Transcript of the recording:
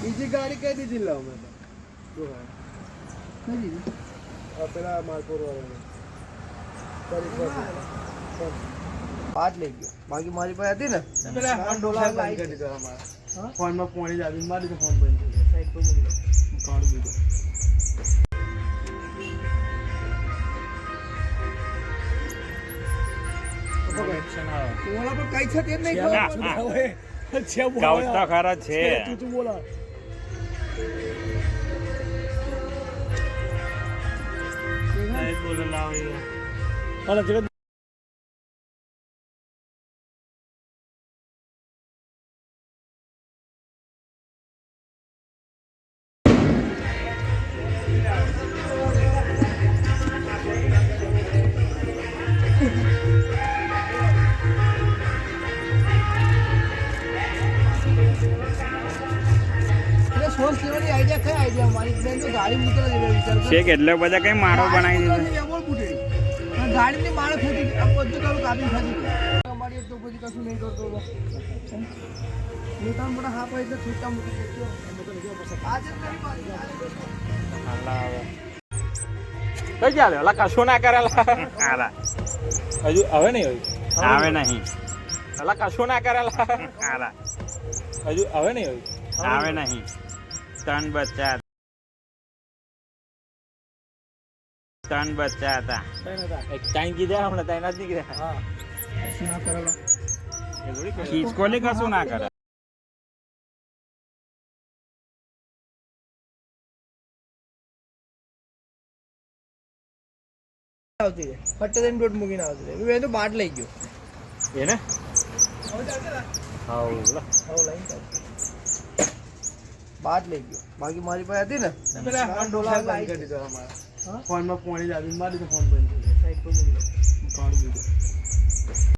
બીજી ગાડી કઈ દીધી લાવ મેં તો કઈ દીધી પેલા માલપુર પાટ લઈ ગયો બાકી મારી પાસે હતી ને પેલા ફોન ડોલા બંધ કરી દીધો અમારા ફોનમાં પાણી જ આવી મારી તો ફોન બંધ થઈ ગયો સાઈડ પર મૂકી દો પાડું દીધો ઓલા પર કઈ છે તેમ નહીં ખબર ખરા છે તું બોલા શેક એટલે બધા કઈ માળો બનાવી દીધો ગાડી માળો ફૂટી બધું કરું કાપી ખાધી અમારી તો પછી કશું નહીં કરતો મોટા મોટા હા પાઈ તો છૂટા મૂકી દેજો કઈ ચાલે ઓલા કશું ના કરેલા હજુ હવે નહીં હોય આવે નહીં ઓલા કશું ના કરેલા હજુ હવે નહીં હોય આવે નહીં ત્રણ બચ્ચા હતા એક ટાઈમ કીધા હમણાં ત્રણ જ નીકળ્યા ખીચકોલી કશું ના કરે આવતી રે ફટ્ટ દઈને દોટ મૂકીને આવતી રે એ તો બાટ લઈ ગયો એને બાટ લઈ ગયો બાકી મારી પાસે હતી ને પેલા ફોન ડોલા બંધ કરી દીધો અમારા ફોનમાં પાણી જ આવી મારી તો ફોન બંધ થઈ ગયો સાઈડ પર મૂકી દો પાડું દીધો